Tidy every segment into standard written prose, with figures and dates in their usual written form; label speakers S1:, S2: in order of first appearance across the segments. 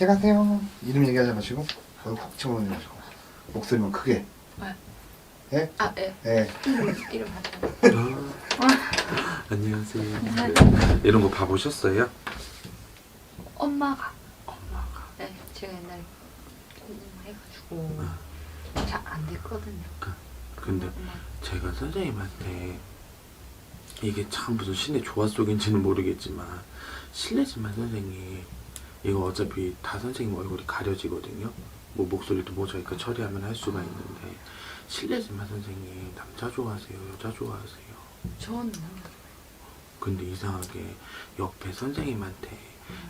S1: 제가세요. 이름 얘기하지 마시고 거기 콕 집어넣지 마시고 목소리만 크게.
S2: 네.
S1: 예?
S2: 아, 예.
S1: 예.
S2: 이름 하자.
S3: 안녕하세요. 이런 거 봐보셨어요?
S2: 엄마가.
S3: 엄마가.
S2: 네, 제가 옛날에 해가지고 잘 안 됐거든요.
S3: 근데
S2: 엄마.
S3: 제가 선생님한테 이게 참 무슨 신의 조화 속인지는 모르겠지만 실례지만 선생님 이거 어차피 다 선생님 얼굴이 가려지거든요. 뭐 목소리도 모자이크 처리하면 할 수가 있는데 실례지만 선생님 남자 좋아하세요? 여자 좋아하세요?
S2: 저는
S3: 근데 이상하게 옆에 선생님한테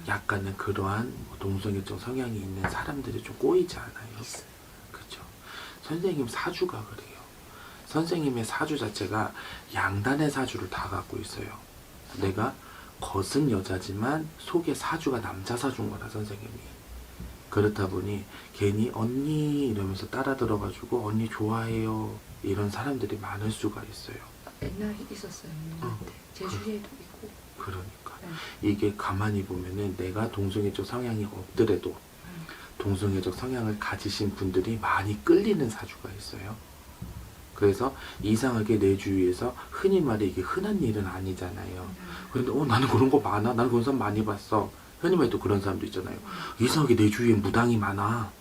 S3: 약간은 그러한 뭐 동성애적 성향이 있는 사람들이 좀 꼬이지 않아요?
S2: 있어요.
S3: 그쵸? 선생님 사주가 그래요. 선생님의 사주 자체가 양단의 사주를 다 갖고 있어요. 내가 겉은 여자지만 속에 사주가 남자 사주인 거라 선생님이. 그렇다 보니 괜히 언니 이러면서 따라 들어가지고 언니 좋아해요 이런 사람들이 많을 수가 있어요.
S2: 옛날에 있었어요. 언니한테. 제주에도 있고.
S3: 그러니까
S2: 네.
S3: 이게 가만히 보면은 내가 동성애적 성향이 없더라도 동성애적 성향을 가지신 분들이 많이 끌리는 사주가 있어요. 그래서 이상하게 내 주위에서 흔히 말해 이게 흔한 일은 아니잖아요. 그런데 나는 그런 거 많아. 나는 그런 사람 많이 봤어. 흔히 말해 또 그런 사람도 있잖아요. 이상하게 내 주위에 무당이 많아.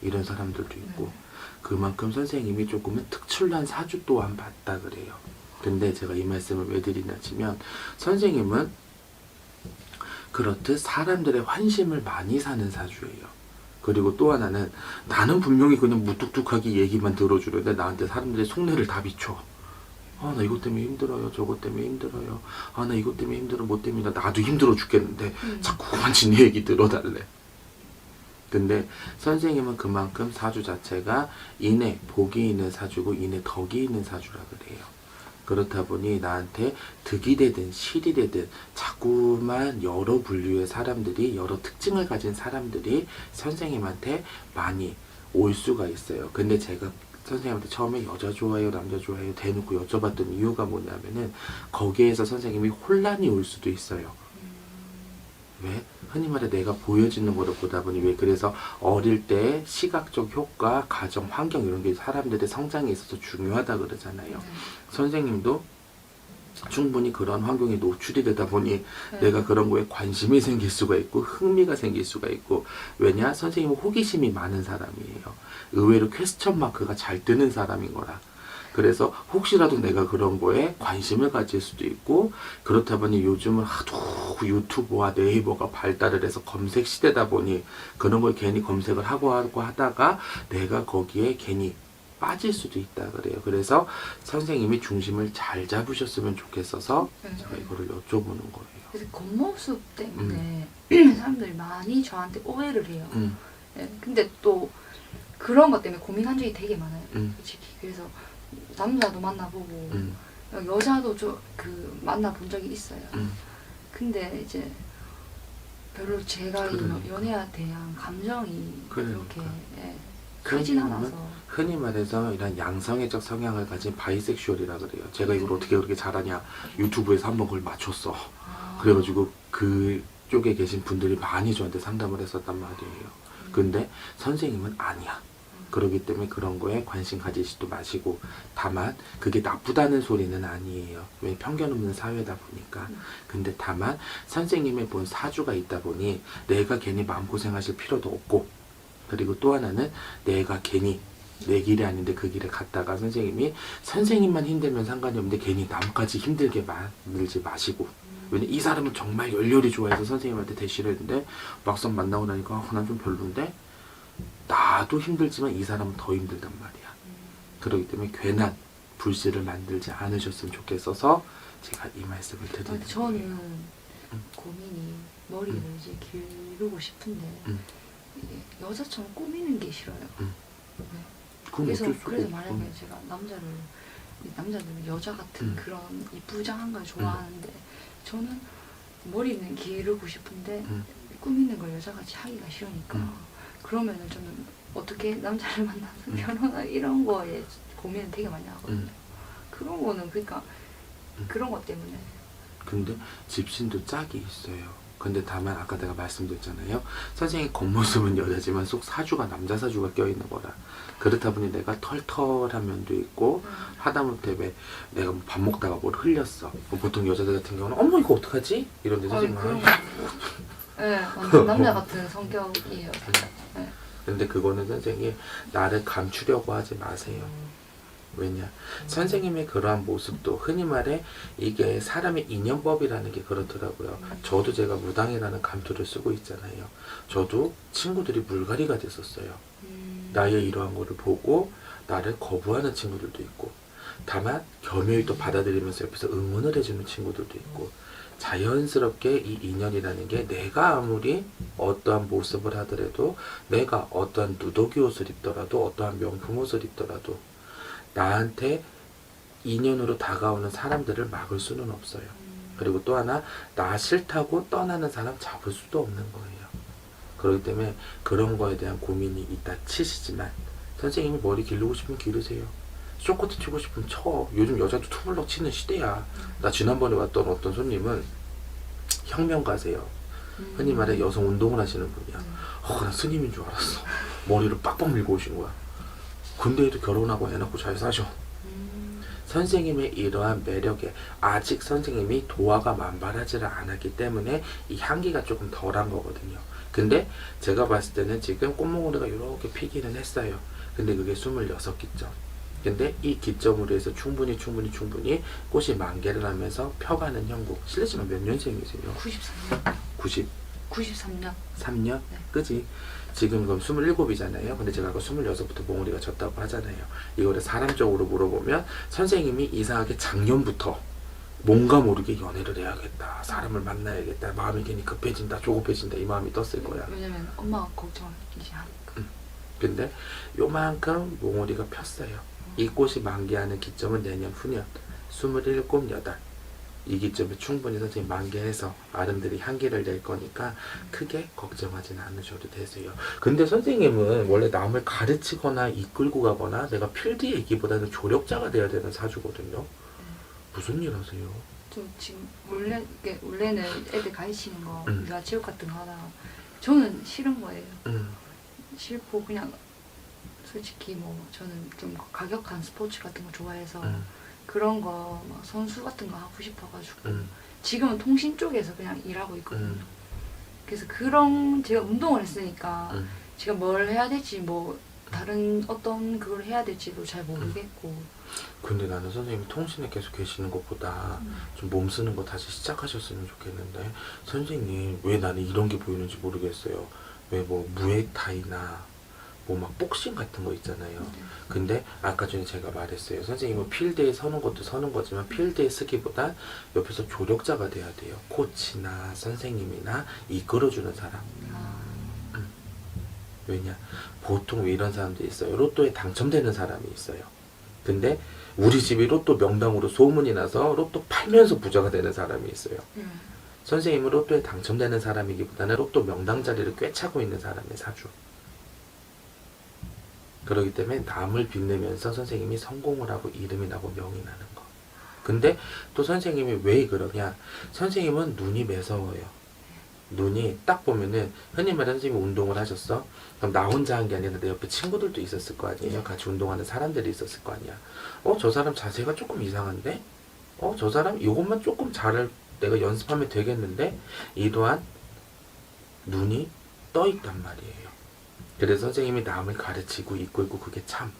S3: 이런 사람들도 있고. 그만큼 선생님이 조금은 특출난 사주 또한 봤다 그래요. 근데 제가 이 말씀을 왜 드리냐 치면 선생님은 그렇듯 사람들의 환심을 많이 사는 사주예요. 그리고 또 하나는 나는 분명히 그냥 무뚝뚝하게 얘기만 들어주는데 나한테 사람들의 속내를 다 비춰. 나 이것 때문에 힘들어요. 저것 때문에 힘들어요. 나 이것 때문에 힘들어. 뭐 때문에 나도 힘들어 죽겠는데 자꾸 그만 지 얘기 들어달래. 근데 선생님은 그만큼 사주 자체가 인에 복이 있는 사주고 인에 덕이 있는 사주라 그래요. 그렇다 보니 나한테 득이 되든 실이 되든 자꾸만 여러 분류의 사람들이 여러 특징을 가진 사람들이 선생님한테 많이 올 수가 있어요. 근데 제가 선생님한테 처음에 여자 좋아해요 남자 좋아해요 대놓고 여쭤봤던 이유가 뭐냐면은 거기에서 선생님이 혼란이 올 수도 있어요. 왜? 흔히 말해 내가 보여지는 거를 보다 보니 왜 그래서 어릴 때 시각적 효과, 가정, 환경 이런 게 사람들의 성장에 있어서 중요하다 그러잖아요. 선생님도 충분히 그런 환경에 노출이 되다 보니 내가 그런 거에 관심이 생길 수가 있고 흥미가 생길 수가 있고 왜냐? 선생님은 호기심이 많은 사람이에요. 의외로 퀘스천 마크가 잘 뜨는 사람인 거라. 그래서 혹시라도 내가 그런 거에 관심을 가질 수도 있고 그렇다 보니 요즘은 하도 유튜브와 네이버가 발달을 해서 검색 시대다 보니 그런 걸 괜히 검색을 하고 하다가 내가 거기에 괜히 빠질 수도 있다 그래요. 그래서 선생님이 중심을 잘 잡으셨으면 좋겠어서 제가 이거를 여쭤보는 거예요.
S2: 그래서 겉모습 때문에 사람들이 많이 저한테 오해를 해요. 네, 근데 또 그런 것 때문에 고민한 적이 되게 많아요. 솔직히. 그래서 남자도 만나보고 여자도 만나본 적이 있어요. 근데 이제 별로 제가 이 연애에 대한 감정이 그렇게 크진 않아서
S3: 흔히 말해서 이런 양성애적 성향을 가진 바이섹슈얼이라 그래요. 제가 이걸 어떻게 그렇게 잘하냐 유튜브에서 한번 그걸 맞췄어. 그래가지고 그쪽에 계신 분들이 많이 저한테 상담을 했었단 말이에요. 근데 선생님은 아니야. 그렇기 때문에 그런 거에 관심 가지지도 마시고 다만 그게 나쁘다는 소리는 아니에요. 왜 편견 없는 사회다 보니까. 근데 다만 선생님의 본 사주가 있다 보니 내가 괜히 마음고생하실 필요도 없고 그리고 또 하나는 내가 괜히 내 길이 아닌데 그 길에 갔다가 선생님만 힘들면 상관이 없는데 괜히 남까지 힘들게 만들지 마시고 왜냐 이 사람은 정말 열렬히 좋아해서 선생님한테 대시를 했는데 막상 만나고 나니까 난 좀 별론데 나도 힘들지만 이 사람은 더 힘들단 말이야. 그렇기 때문에 괜한 불씨를 만들지 않으셨으면 좋겠어서 제가 이 말씀을 드리는 거예요.
S2: 저는 고민이 머리를 이제 기르고 싶은데 이게 여자처럼 꾸미는 게 싫어요. 네. 그래서 만약에 제가 남자들은 여자 같은 그런 이쁘장한 걸 좋아하는데 저는 머리는 기르고 싶은데 꾸미는 걸 여자같이 하기가 싫으니까 그러면은 저는 어떻게 남자를 만나서 결혼할 이런 거에 고민을 되게 많이 하거든요. 그런 거는 그러니까 그런 것 때문에.
S3: 근데 집신도 짝이 있어요. 근데 다만 아까 내가 말씀드렸잖아요. 선생님 겉모습은 여자지만 속 사주가 남자 사주가 껴있는 거라. 그렇다 보니 내가 털털한 면도 있고 하다못해 왜 내가 뭐밥 먹다가 뭘 흘렸어. 보통 여자들 같은 경우는 어머 이거 어떡하지? 이런데 선생님
S2: 그런 거. 네, 완전 남자 같은 성격이에요. 네.
S3: 근데 그거는 선생님 나를 감추려고 하지 마세요. 왜냐? 선생님의 그러한 모습도 흔히 말해 이게 사람의 인연법이라는 게 그렇더라고요. 저도 제가 무당이라는 감투를 쓰고 있잖아요. 저도 친구들이 물갈이가 됐었어요. 나의 이러한 거를 보고 나를 거부하는 친구들도 있고, 다만 겸허히 또 받아들이면서 옆에서 응원을 해주는 친구들도 있고, 자연스럽게 이 인연이라는 게 내가 아무리 어떠한 모습을 하더라도, 내가 어떠한 누더기 옷을 입더라도, 어떠한 명품 옷을 입더라도 나한테 인연으로 다가오는 사람들을 막을 수는 없어요. 그리고 또 하나, 나 싫다고 떠나는 사람 잡을 수도 없는 거예요. 그렇기 때문에 그런 거에 대한 고민이 있다 치시지만, 선생님이 머리 기르고 싶으면 기르세요. 쇼커트 치고 싶으면 쳐. 요즘 여자도 투블럭 치는 시대야. 나 지난번에 왔던 어떤 손님은 혁명가세요. 흔히 말해 여성 운동을 하시는 분이야. 나 스님인 줄 알았어. 머리를 빡빡 밀고 오신 거야. 근데도 결혼하고 애 낳고 잘 사셔. 선생님의 이러한 매력에 아직 선생님이 도화가 만발하지를 않았기 때문에 이 향기가 조금 덜한 거거든요. 근데 제가 봤을 때는 지금 꽃몽오리가 이렇게 피기는 했어요. 근데 그게 26기점. 근데 이 기점으로 해서 충분히 꽃이 만개를 하면서 펴가는 형국. 실례지만 몇 년생이세요?
S2: 93년. 93년.
S3: 3년?
S2: 네.
S3: 그지? 지금 그럼 27이잖아요. 근데 제가 아까 26부터 몽우리가 졌다고 하잖아요. 이거를 사람적으로 물어보면 선생님이 이상하게 작년부터 뭔가 모르게 연애를 해야겠다, 사람을 만나야겠다, 마음이 괜히 급해진다, 조급해진다, 이 마음이 떴을 거야.
S2: 왜냐면 엄마가 걱정을 이제 하니까.
S3: 근데 요만큼 몽우리가 폈어요. 이 꽃이 만개하는 기점은 내년 후년 27, 8. 이 기점에 충분히 선생님 만개해서 아름드리 향기를 낼 거니까 크게 걱정하지는 않으셔도 되세요. 근데 선생님은 원래 남을 가르치거나 이끌고 가거나 내가 필드 얘기보다는 조력자가 돼야 되는 사주거든요. 무슨 일 하세요?
S2: 저 지금 원래는 애들 가르치는 거, 유아체육 같은 거 하다가 저는 싫은 거예요. 싫고 그냥 솔직히 뭐 저는 좀 가격한 스포츠 같은 거 좋아해서 그런 거 막 선수 같은 거 하고 싶어가지고 지금은 통신 쪽에서 그냥 일하고 있거든요. 그래서 그런 제가 운동을 했으니까 제가 뭘 해야 될지 뭐 다른 어떤 그걸 해야 될지도 잘 모르겠고.
S3: 근데 나는 선생님이 통신에 계속 계시는 것보다 좀 몸 쓰는 거 다시 시작하셨으면 좋겠는데, 선생님 왜 나는 이런 게 보이는지 모르겠어요. 왜 뭐 무에타이나 뭐 막 복싱 같은 거 있잖아요. 근데 아까 전에 제가 말했어요. 선생님은 필드에 서는 것도 서는 거지만 필드에 서기보다 옆에서 조력자가 돼야 돼요. 코치나 선생님이나 이끌어주는 사람. 왜냐? 보통 이런 사람들이 있어요. 로또에 당첨되는 사람이 있어요. 근데 우리 집이 로또 명당으로 소문이 나서 로또 팔면서 부자가 되는 사람이 있어요. 선생님은 로또에 당첨되는 사람이기보다는 로또 명당 자리를 꿰차고 있는 사람의 사주. 그렇기 때문에 남을 빛내면서 선생님이 성공을 하고 이름이 나고 명이 나는 거. 근데 또 선생님이 왜 그러냐? 선생님은 눈이 매서워요. 눈이 딱 보면은 흔히 말하는 선생님이 운동을 하셨어? 그럼 나 혼자 한 게 아니라 내 옆에 친구들도 있었을 거 아니에요? 같이 운동하는 사람들이 있었을 거 아니야? 저 사람 자세가 조금 이상한데? 저 사람 이것만 조금 내가 연습하면 되겠는데? 이러한 눈이 떠 있단 말이에요. 그래서 선생님이 남을 가르치고 이끌고 그게 참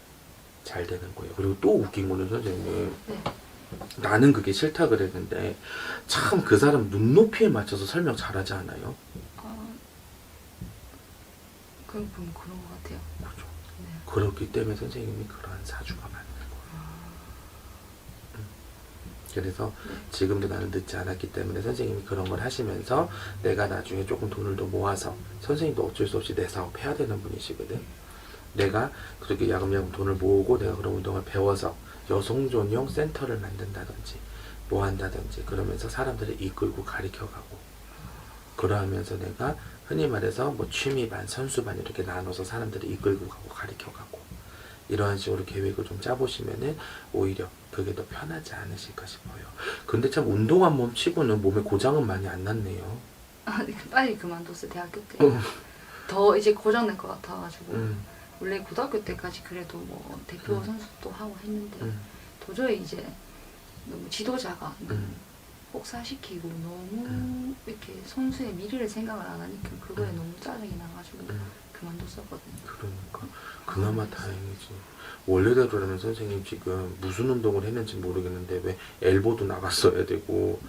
S3: 잘 되는 거예요. 그리고 또 웃긴 거는 선생님, 나는 그게 싫다 그랬는데 참 그 사람 눈높이에 맞춰서 설명 잘하지 않아요?
S2: 그럼 보면 그런 것 같아요.
S3: 그렇죠.
S2: 네.
S3: 그렇기 때문에 선생님이 그러한 사주가 맞는 거예요. 그래서 지금도 나는 늦지 않았기 때문에 선생님이 그런 걸 하시면서 내가 나중에 조금 돈을 더 모아서, 선생님도 어쩔 수 없이 내 사업 해야 되는 분이시거든. 내가 그렇게 야금야금 돈을 모으고 내가 그런 운동을 배워서 여성 전용 센터를 만든다든지 뭐 한다든지 그러면서 사람들을 이끌고 가르쳐가고, 그러면서 내가 흔히 말해서 뭐 취미반, 선수반 이렇게 나눠서 사람들을 이끌고 가고 가르쳐가고, 이러한 식으로 계획을 좀 짜보시면은 오히려 그게 더 편하지 않으실까 싶어요. 근데 참 운동한 몸 치고는 몸에 고장은 많이 안 났네요.
S2: 빨리 그만뒀어요 대학교 때. 더 이제 고장날 것 같아가지고 원래 고등학교 때까지 그래도 뭐 대표 선수도 하고 했는데 도저히 이제 너무 지도자가 혹사시키고 너무 이렇게 선수의 미래를 생각을 안 하니까 그거에 너무 짜증이 나가지고 그만뒀었거든요.
S3: 그러니까 그나마 다행이지. 원래대로라면 선생님 지금 무슨 운동을 했는지 모르겠는데 왜 엘보도 나갔어야 되고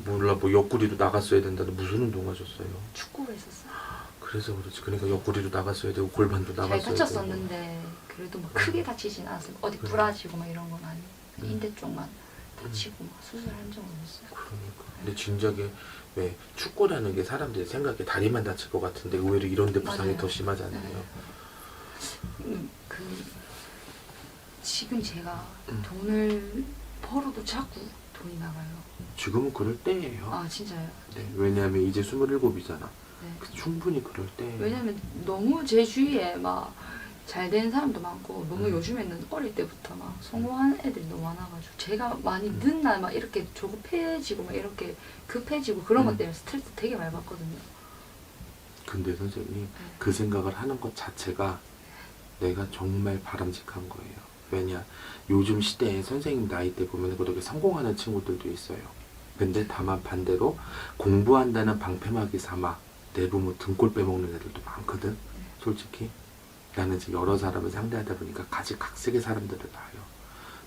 S3: 몰라 뭐 옆구리도 나갔어야 된다는 무슨 운동 하셨어요?
S2: 축구를 했었어요.
S3: 그래서 그렇지. 그러니까 옆구리도 나갔어야 되고 골반도
S2: 잘
S3: 나갔어야 되고.
S2: 다쳤었는데 그래도 막 크게 다치진 않았어요. 어디 부러지고 막 이런 건 아니고 인대 쪽만 다치고 막 수술한 적은 없어요.
S3: 그러니까. 근데 진작에 왜 축구라는 게 사람들이 생각에 다리만 다칠 것 같은데 의외로 이런 데 부상이
S2: 맞아요.
S3: 더 심하잖아요.
S2: 그 지금 제가 돈을 벌어도 자꾸 돈이 나가요.
S3: 지금은 그럴 때예요.
S2: 아 진짜요?
S3: 네, 왜냐하면 이제 27이잖아.
S2: 네.
S3: 충분히 그럴 때.
S2: 왜냐면 너무 제 주위에 막 잘 된 사람도 많고 너무 요즘에는 어릴 때부터 막 성공한 애들이 너무 많아가지고 제가 많이 늦날 막 이렇게 조급해지고 막 이렇게 급해지고 그런 것 때문에 스트레스 되게 많이 받거든요.
S3: 근데 선생님 그 생각을 하는 것 자체가 내가 정말 바람직한 거예요. 왜냐 요즘 시대에 선생님 나이 때 보면 그렇게 성공하는 친구들도 있어요. 근데 다만 반대로 공부한다는 방패막이 삼아 내 부모 등골 빼먹는 애들도 많거든. 솔직히 나는 지금 여러 사람을 상대하다 보니까 가지각색의 사람들을 봐요.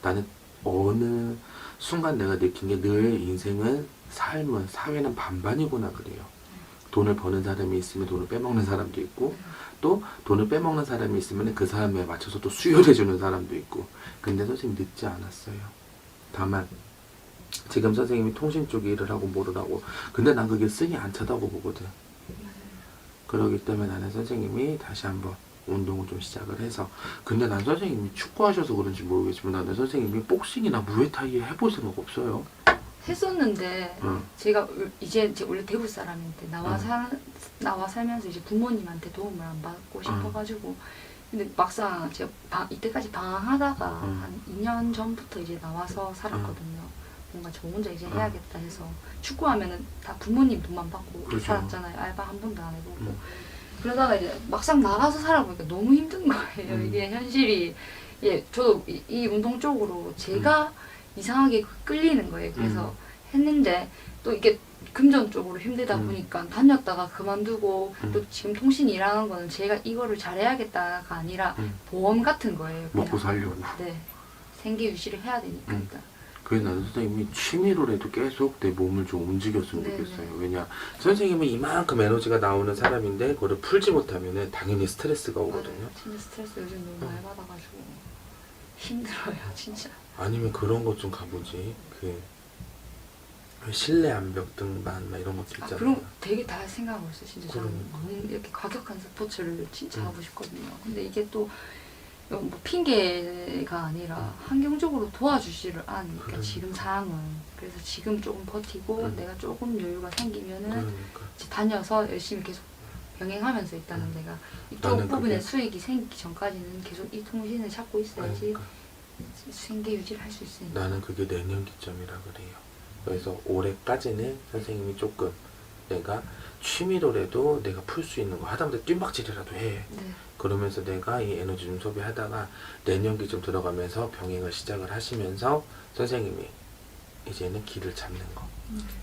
S3: 나는 어느 순간 내가 느낀 게 늘 인생은 삶은 사회는 반반이구나 그래요. 돈을 버는 사람이 있으면 돈을 빼먹는 사람도 있고 또 돈을 빼먹는 사람이 있으면 그 사람에 맞춰서 또 수혈해 주는 사람도 있고. 근데 선생님 늦지 않았어요. 다만 지금 선생님이 통신 쪽 일을 하고 뭐를 하고 근데 난 그게 승이 안 차다고 보거든. 그러기 때문에 나는 선생님이 다시 한번 운동을 좀 시작을 해서 근데 난 선생님이 축구하셔서 그런지 모르겠지만 나는 선생님이 복싱이나 무에타이 해볼 생각 없어요.
S2: 했었는데 제가 이제 원래 대구 사람인데 나와 살면서 이제 부모님한테 도움을 안 받고 싶어가지고 근데 막상 제가 이때까지 방황하다가 한 2년 전부터 이제 나와서 살았거든요. 뭔가 저 혼자 이제 해야겠다 해서 축구하면은 다 부모님 돈만 받고
S3: 그렇죠.
S2: 살았잖아요. 알바 한 번도 안 해보고 그러다가 이제 막상 나가서 살아보니까 너무 힘든 거예요. 이게 현실이 예 저도 이 운동 쪽으로 제가 이상하게 끌리는 거예요. 그래서 했는데 또 이게 금전적으로 힘들다 보니까 다녔다가 그만두고 또 지금 통신 일하는 거는 제가 이거를 잘해야겠다가 아니라 보험 같은 거예요.
S3: 먹고
S2: 그냥.
S3: 살려고.
S2: 네. 생계 유지를 해야 되니까 일단.
S3: 그래서 나는 선생님이 취미로라도 계속 내 몸을 좀 움직였으면
S2: 네네.
S3: 좋겠어요. 왜냐 선생님은 이만큼 에너지가 나오는 사람인데 그걸 풀지 못하면은 당연히 스트레스가 오거든요.
S2: 맞아요. 진짜 스트레스 요즘 너무 많이 받아가지고 힘들어요 진짜.
S3: 아니면 그런 것 좀 가보지. 그 실내 암벽 등반 막 이런 것도 있잖아요.
S2: 그럼 되게 다 생각하고 있어요. 진짜 저는
S3: 그러니까.
S2: 너무 이렇게 과격한 스포츠를 진짜 하고 싶거든요. 근데 이게 또 뭐 핑계가 아니라 환경적으로 도와주지를 않으니까
S3: 그러니까.
S2: 지금 상황은 그래서 지금 조금 버티고 내가 조금 여유가 생기면은
S3: 그러니까.
S2: 이제 다녀서 열심히 계속 병행하면서 일단은 내가 이쪽
S3: 나는
S2: 부분에
S3: 그게-
S2: 수익이 생기기 전까지는 계속 이 통신을 찾고 있어야지
S3: 그러니까.
S2: 생계 유지를 할 수 있으니까.
S3: 나는 그게 내년 기점이라 그래요. 그래서 올해까지는 선생님이 조금 내가 취미로라도 내가 풀 수 있는 거 하다못해 뜀박질이라도 해.
S2: 네.
S3: 그러면서 내가 이 에너지 좀 소비하다가 내년 기점 들어가면서 병행을 시작을 하시면서 선생님이 이제는 길을 잡는 거.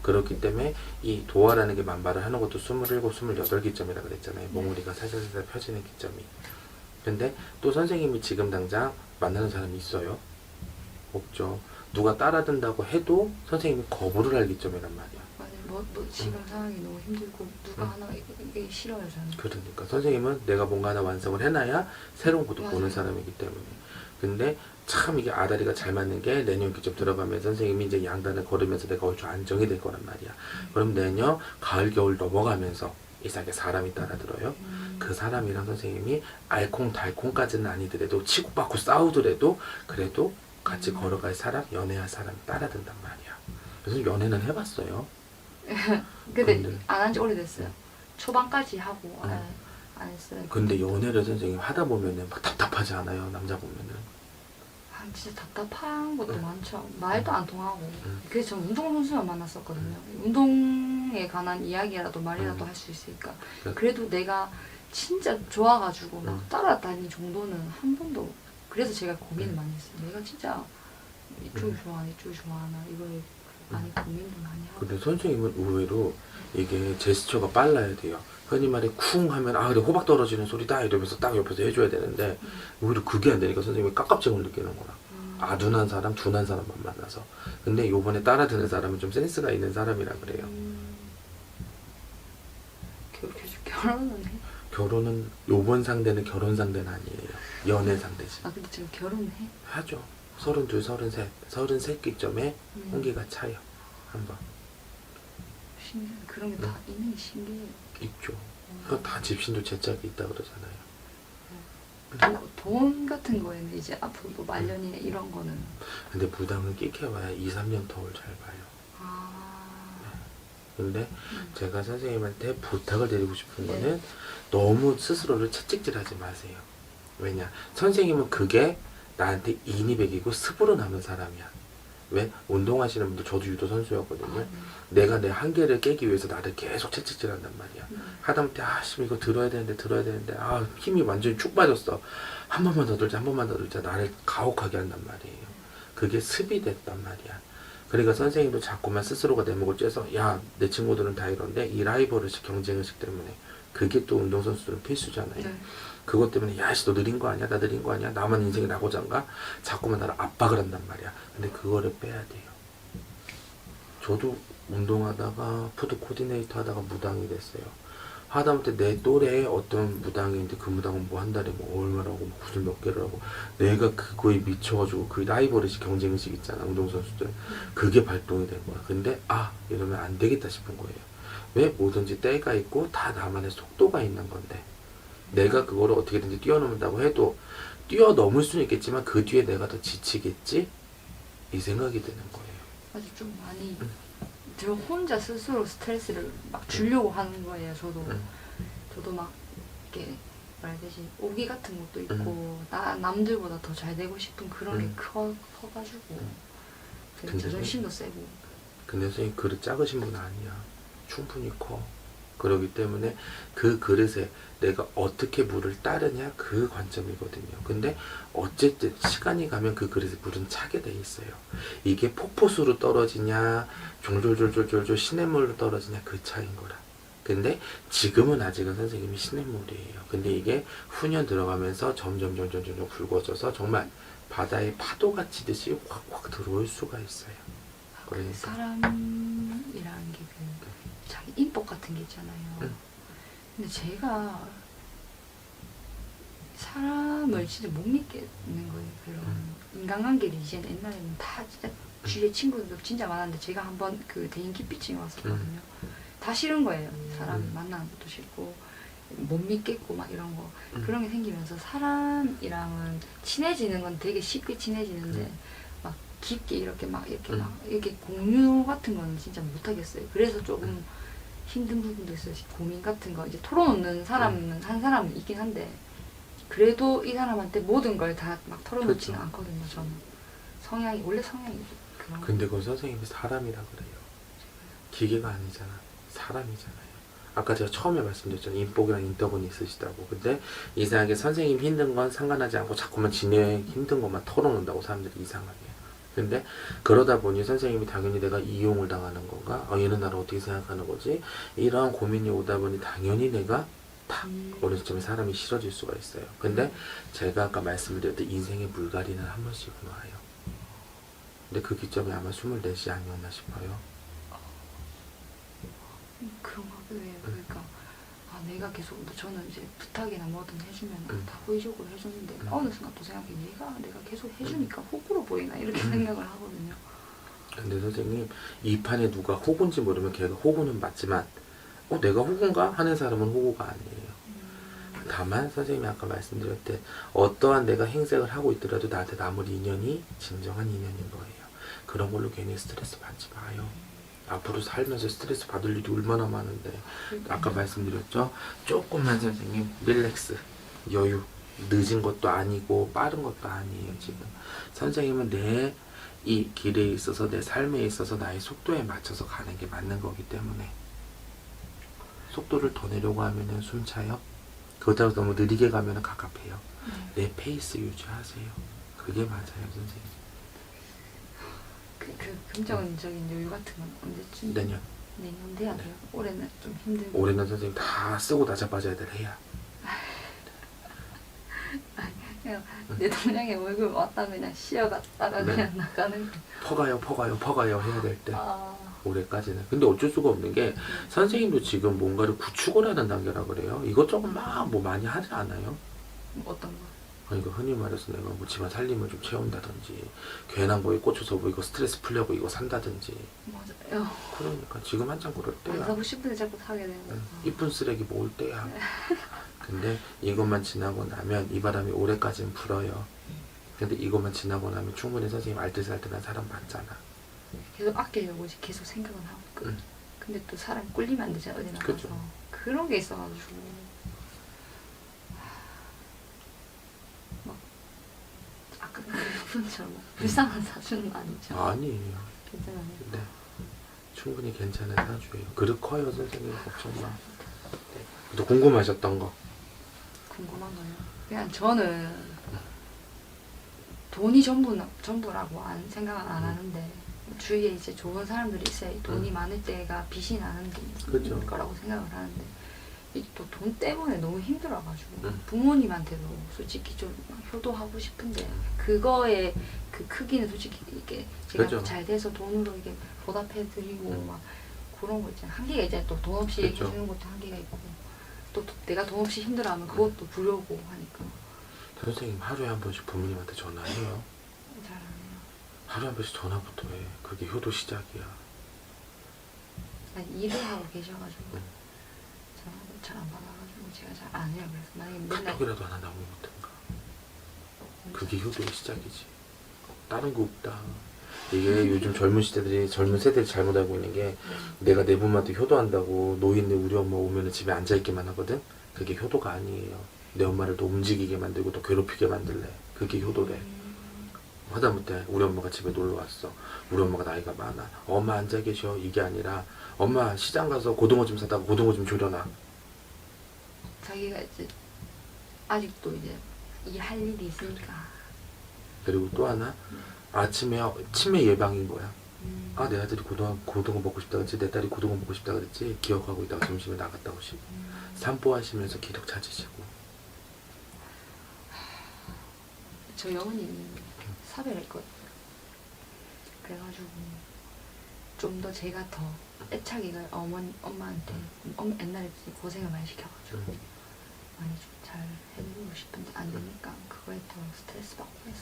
S3: 그렇기 때문에 이 도화라는 게 만발을 하는 것도 27, 28기점이라 그랬잖아요. 몽우리가 살살살살 펴지는 기점이. 근데 또 선생님이 지금 당장 만나는 사람이 있어요? 없죠. 누가 따라든다고 해도 선생님이 거부를 할 기점이란 말이야.
S2: 맞아요. 뭐 지금 상황이 너무 힘들고 누가 하나 이게 싫어요 저는.
S3: 그러니까 선생님은 내가 뭔가 하나 완성을 해놔야 새로운 것도
S2: 맞아요.
S3: 보는 사람이기 때문에. 근데 참 이게 아다리가 잘 맞는 게 내년 기점 들어가면 선생님이 이제 양단을 걸으면서 내가 얼추 안정이 될 거란 말이야. 그럼 내년 가을 겨울 넘어가면서 이상하게 사람이 따라들어요. 그 사람이랑 선생님이 알콩달콩까지는 아니더라도 치고받고 싸우더라도 그래도 같이 걸어갈 사람, 연애할 사람이 따라든단 말이야. 그래서 연애는 해봤어요.
S2: 근데
S3: 근데-
S2: 안 한 지 오래됐어요. 초반까지 하고 안 했어요.
S3: 근데 연애를 선생님 하다 보면은 막 답답하지 않아요? 남자 보면은.
S2: 아, 진짜 답답한 것도 많죠. 말도 안 통하고. 그래서 저는 운동선수만 만났었거든요. 운동 사랑에 관한 이야기라도 말이라도 할 수 있으니까.
S3: 그-
S2: 그래도 내가 진짜 좋아가지고 막
S3: 음.
S2: 따라다닌 정도는 한 번도. 그래서 제가 고민을 많이 했어요. 내가 진짜 이쪽을 좋아하나 이쪽을 좋아하나 이걸 많이 고민도 많이 하고.
S3: 근데 선생님은 의외로 이게 제스처가 빨라야 돼요. 흔히 말해 쿵 하면 아 그래 호박 떨어지는 소리다 이러면서 딱 옆에서 해줘야 되는데 오히려 그게 안 되니까 선생님이 깝깝증을 느끼는 거라. 아둔한 사람, 둔한 사람만 만나서. 근데 요번에 따라드는 사람은 좀 센스가 있는 사람이라 그래요.
S2: 결혼은 해?
S3: 결혼은 요번 상대는 결혼 상대는 아니에요. 연애 상대지.
S2: 아 근데 지금 결혼해?
S3: 하죠. 32, 33, 33기점에 홍기가 차요. 한번.
S2: 신기해. 그런 게 다 있는 게 신기해요.
S3: 있죠. 그거 다 집신도 제짝이 있다 그러잖아요.
S2: 돈 같은 거에는 이제 앞으로 뭐 말년이나 이런 거는.
S3: 근데 무당은 끼켜봐야 2, 3년 터울 잘 봐요.
S2: 아.
S3: 근데 제가 선생님한테 부탁을 드리고 싶은
S2: 네.
S3: 거는 너무 스스로를 채찍질하지 마세요. 왜냐? 선생님은 그게 나한테 인이백이고 습으로 남은 사람이야. 왜? 운동하시는 분들, 저도 유도 선수였거든요. 내가 내 한계를 깨기 위해서 나를 계속 채찍질한단 말이야. 하다못해 씨 이거 들어야 되는데 아 힘이 완전히 축 빠졌어. 한 번만 더 들자, 한 번만 더 들자. 나를 가혹하게 한단 말이에요. 그게 습이 됐단 말이야. 그러니까 선생님도 자꾸만 스스로가 내 목을 쬐서 야 내 친구들은 다 이런데 이 라이벌의식 경쟁의식 때문에 그게 또 운동선수들은 필수잖아요.
S2: 네.
S3: 그것 때문에 야씨 너 느린 거 아니야? 나 느린 거 아니야? 나만 인생이 나고잔가? 자꾸만 나를 압박을 한단 말이야. 근데 그거를 빼야 돼요. 저도 운동하다가 푸드 코디네이터 하다가 무당이 됐어요. 하다못해 내 또래에 어떤 무당인데 그 무당은 뭐 한 달에 뭐 얼마라고 뭐 구슬 몇 개를 하고 내가 그거에 미쳐가지고 그 라이벌의식 경쟁의식 있잖아 운동선수들 그게 발동이 된 거야. 근데 이러면 안 되겠다 싶은 거예요. 왜? 뭐든지 때가 있고 다 나만의 속도가 있는 건데 내가 그거를 어떻게든지 뛰어넘는다고 해도 뛰어넘을 수는 있겠지만 그 뒤에 내가 더 지치겠지? 이 생각이 드는 거예요.
S2: 아주 좀 많이 저 혼자 스스로 스트레스를 막 주려고 하는 거예요. 저도 막 이렇게 뭐라 해야 되지 오기 같은 것도 있고 남들보다 더 잘 되고 싶은 그런 게 커가지고
S3: 근데
S2: 자존심도 세고.
S3: 근데 선생님 그릇 작으신 분 아니야. 충분히 커. 그러기 때문에 그 그릇에 내가 어떻게 물을 따르냐 그 관점이거든요. 근데 어쨌든 시간이 가면 그 그릇에 물은 차게 돼 있어요. 이게 폭포수로 떨어지냐 졸졸졸졸졸 시냇물로 떨어지냐 그 차이인 거라. 근데 지금은 아직은 선생님이 시냇물이에요. 근데 이게 후년 들어가면서 점점 굵어져서 정말 바다에 파도가 치듯이 확확 들어올 수가 있어요. 그러니까.
S2: 사람이라는 게 자기 인복 같은 게 있잖아요. 근데 제가 사람을 진짜 못 믿겠는 거예요. 그런 인간관계를 이제 옛날에는 다 진짜 주위에 친구들도 진짜 많았는데 제가 한번 그 대인 기피증이 왔었거든요. 다 싫은 거예요. 사람 만나는 것도 싫고 못 믿겠고 막 이런 거 그런 게 생기면서 사람이랑은 친해지는 건 되게 쉽게 친해지는데 막 깊게 이렇게 이렇게 공유 같은 거는 진짜 못 하겠어요. 그래서 조금 힘든 부분도 있어요. 고민 같은 거 이제 털어놓는 사람은 한 사람은 있긴 한데 그래도 이 사람한테 모든 걸 다 막 털어놓지는
S3: 그렇죠.
S2: 않거든요. 저는 원래 성향이 그런.
S3: 근데 그건 선생님이 사람이라 그래요. 기계가 아니잖아. 사람이잖아요. 아까 제가 처음에 말씀드렸잖아요. 인복이랑 인덕은 있으시다고. 근데 이상하게 선생님 힘든 건 상관하지 않고 자꾸만 지네 힘든 것만 털어놓는다고 사람들이 이상하게. 근데 그러다 보니 선생님이 당연히 내가 이용을 당하는 건가? 얘는 나를 어떻게 생각하는 거지? 이런 고민이 오다 보니 당연히 내가 탁 어느 시점에 사람이 싫어질 수가 있어요. 근데 제가 아까 말씀드렸던 인생의 물갈이는 한 번씩은 와요. 근데 그 기점이 아마 24시 아니었나 싶어요.
S2: 그런가 봐요. 그러니까 내가 계속 저는 이제 부탁이나 뭐든 해주면 다 호의적으로 해주는데 어느 순간 또 생각해 내가 계속 해주니까 호구로 보이나 이렇게 생각을 하거든요.
S3: 근데 선생님 이 판에 누가 호구인지 모르면 걔가 호구는 맞지만 내가 호구인가 하는 사람은 호구가 아니에요. 다만 선생님이 아까 말씀드렸듯 어떠한 내가 행색을 하고 있더라도 나한테 남을 인연이 진정한 인연인 거예요. 그런 걸로 괜히 스트레스 받지 마요. 앞으로 살면서 스트레스 받을 일이 얼마나 많은데 아까 말씀드렸죠? 조금만 선생님 릴렉스, 여유, 늦은 것도 아니고 빠른 것도 아니에요. 지금 선생님은 내 이 길에 있어서 내 삶에 있어서 나의 속도에 맞춰서 가는 게 맞는 거기 때문에 속도를 더 내려고 하면은 숨 차요. 그렇다고 너무 느리게 가면은 갑갑해요. 내 페이스 유지하세요. 그게 맞아요, 선생님.
S2: 그 긍정적인 여유 같은 건 언제쯤?
S3: 내년.
S2: 내년 돼야 돼요. 올해는 좀 힘들고.
S3: 올해는 선생님 다 쓰고 나자마자 애들 해야.
S2: 그냥 내 동생의 월급 왔다 그냥 쉬어갔다가
S3: 네.
S2: 그냥 나가는 거.
S3: 퍼가요 해야 될 때.
S2: 아,
S3: 올해까지는. 근데 어쩔 수가 없는 게 선생님도 지금 뭔가를 구축을 하는 단계라 그래요. 이것저것 막 뭐 많이 하지 않아요?
S2: 어떤 거?
S3: 그러니까 흔히 말해서 내가 뭐 집안 살림을 좀 채운다든지 괜한 거에 꽂혀서 뭐 이거 스트레스 풀려고 이거 산다든지.
S2: 맞아요.
S3: 그러니까 지금 한창 그럴
S2: 안
S3: 때야.
S2: 사고 싶은데 자꾸 사게 되는 거.
S3: 이쁜 쓰레기 모을 때야. 근데 이것만 지나고 나면 이 바람이 올해까지는 불어요. 근데 이것만 지나고 나면 충분히 선생님 알뜰살뜰한 사람 맞잖아.
S2: 계속 아끼려고 이제 계속 생각은 하고 있거든. 근데 또 사람 꿀리면 안 되잖아, 어디 나가서.
S3: 그죠.
S2: 그런 게 있어가지고. 막, 아까 그분처럼 불쌍한 사주는 아니죠.
S3: 아니에요.
S2: 괜찮아요.
S3: 네. 충분히 괜찮은 사주예요. 그릇 커요, 선생님. 걱정 마. 네. 또 궁금하셨던 거.
S2: 궁금한 거요. 그냥 저는 돈이 전부라고 생각은 안 하는데 주위에 이제 좋은 사람들이 있어야 돈이 많을 때가 빛이 나는
S3: 그죠.
S2: 거라고 생각을 하는데 또 돈 때문에 너무 힘들어가지고
S3: 음.
S2: 부모님한테도 솔직히 좀 효도하고 싶은데 그거의 그 크기는 솔직히 이게 제가
S3: 그죠.
S2: 잘 돼서 돈으로 이게 보답해드리고 막 그런 거 있잖아요. 한계가 이제 또 돈 없이
S3: 그죠.
S2: 해주는 것도 한계가 있고 또 내가 돈 없이 힘들어하면 그것도 부려고 하니까
S3: 선생님 하루에 한 번씩 부모님한테 전화해요.
S2: 잘 안 해요.
S3: 하루에 한 번씩 전화부터 해. 그게 효도 시작이야.
S2: 아니, 일을 하고 계셔가지고
S3: 응.
S2: 전화를 잘 안 받아가지고 제가 잘 안 해요. 그래서 만약에 맨날
S3: 카톡이라도 하나 남겨놓든가. 그게 효도의 시작이지. 다른 거 없다. 이게 요즘 젊은 세대들이 잘못 알고 있는 게 내가 내 부모한테 효도한다고 노인네 우리 엄마 오면은 집에 앉아있기만 하거든? 그게 효도가 아니에요. 내 엄마를 더 움직이게 만들고 더 괴롭히게 만들래. 그게 효도래. 하다못해 우리 엄마가 집에 놀러 왔어. 우리 엄마가 나이가 많아. 엄마 앉아 계셔. 이게 아니라 엄마 시장 가서 고등어 좀 사다가 고등어 좀 졸여놔.
S2: 자기가 이제 아직도 이제 이 할 일이 있으니까
S3: 그리고 또 하나 아침에 치매 예방인 거야.
S2: 음,
S3: 아, 내 아들이 고등어 먹고 싶다 그랬지, 내 딸이 고등어 먹고 싶다 그랬지, 기억하고 있다가 점심에 나갔다 오시고 산보하시면서 기력 찾으시고.
S2: 저희 어머님이 사별했거든요. 그래가지고 좀 더 제가 더 애착이가 엄마한테 옛날에 고생을 많이 시켜가지고 많이 좀 잘 해드리고 싶은데 안 되니까 그거에 더 스트레스 받고 해서.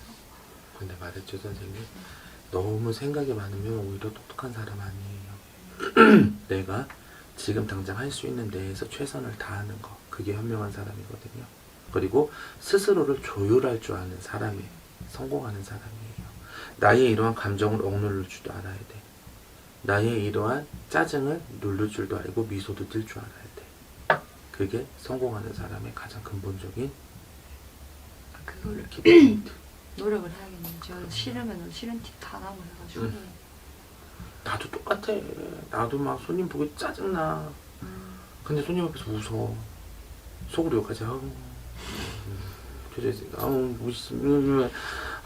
S3: 근데 말했죠, 선생님. 너무 생각이 많으면 오히려 똑똑한 사람 아니에요. 내가 지금 당장 할 수 있는 데에서 최선을 다하는 거. 그게 현명한 사람이거든요. 그리고 스스로를 조율할 줄 아는 사람이 성공하는 사람이에요. 나의 이러한 감정을 억누를 줄도 알아야 돼. 나의 이러한 짜증을 누를 줄도 알고 미소도 뜰 줄 알아야 돼. 그게 성공하는 사람의 가장 근본적인
S2: 그거를
S3: 기본포인트.
S2: 노력을 해야겠네요. 저 싫으면 싫은 티 다 나고 해가지고.
S3: 나도 똑같아. 나도 막 손님 보기 짜증나. 근데 손님 앞에서 웃어. 속으로 욕하지.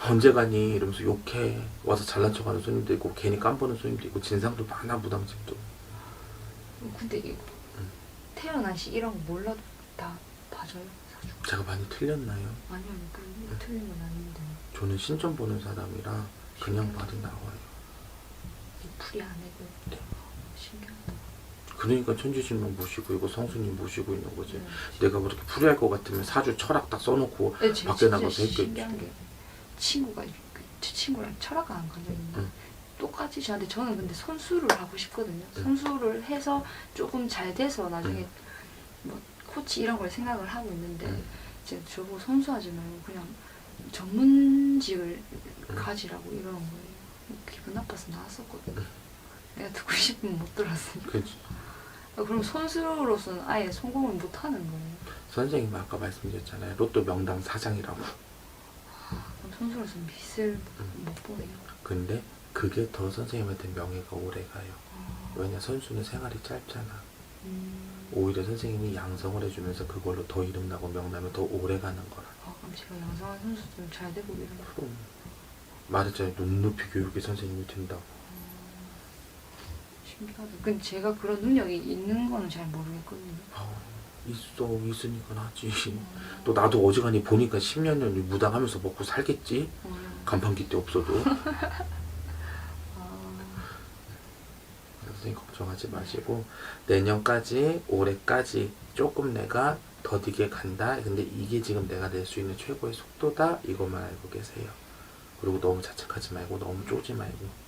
S3: 언제 가니? 이러면서 욕해. 와서 잘난 척하는 손님도 있고 괜히 깜보는 손님도 있고 진상도 많아. 무당집도.
S2: 근데 이거 태어난 시 이런 거 몰라도 다 봐줘요. 사주고.
S3: 제가 많이 틀렸나요?
S2: 아니요, 그 틀린 건 아닌데
S3: 저는 신점 보는 사람이라 그냥 봐도 나와요.
S2: 풀이 안 해도
S3: 네.
S2: 신기하다.
S3: 그러니까 천주신명 모시고 이거 성수님 모시고 있는 거지.
S2: 네.
S3: 내가 그렇게 풀이할 것 같으면 사주 철학 딱 써놓고
S2: 네, 제가
S3: 밖에
S2: 진짜
S3: 나가서 했겠지.
S2: 신기한 게 친구가 제 친구랑 철학관 간 적이 있는데 똑같이 저한테 저는 근데 선수를 하고 싶거든요. 선수를 해서 조금 잘 돼서 나중에 뭐 코치 이런 걸 생각을 하고 있는데 제가 저보고 선수하지 말고 그냥 전문직을 가지라고 이러는 거예요. 기분 나빠서 나왔었거든요. 내가 듣고 싶으면 못 들었으니까.
S3: 그치.
S2: 그럼 선수로서는 아예 성공을 못 하는 거예요.
S3: 선생님 아까 말씀드렸잖아요. 로또 명당 사장이라고.
S2: 그럼 선수로서는 빚을 못 보네요.
S3: 근데 그게 더 선생님한테 명예가 오래 가요. 왜냐 선수는 생활이 짧잖아. 오히려 선생님이 양성을 해주면서 그걸로 더 이름나고 명나면 더 오래 가는 거라.
S2: 그럼 제가 양성한 선수 좀 잘 되고 이런 거.
S3: 그럼 말했잖아요. 눈높이 교육의 선생님이 된다고.
S2: 신기하다. 근데 제가 그런 능력이 있는 거는 잘 모르겠거든요.
S3: 있으니까 하지. 또 나도 어지간히 보니까 10년 전 무당하면서 먹고 살겠지. 간판기 때 없어도. 선생님 걱정하지 마시고 내년까지 올해까지 조금 내가 더디게 간다. 근데 이게 지금 내가 낼 수 있는 최고의 속도다. 이것만 알고 계세요. 그리고 너무 자책하지 말고 너무 쪼지 말고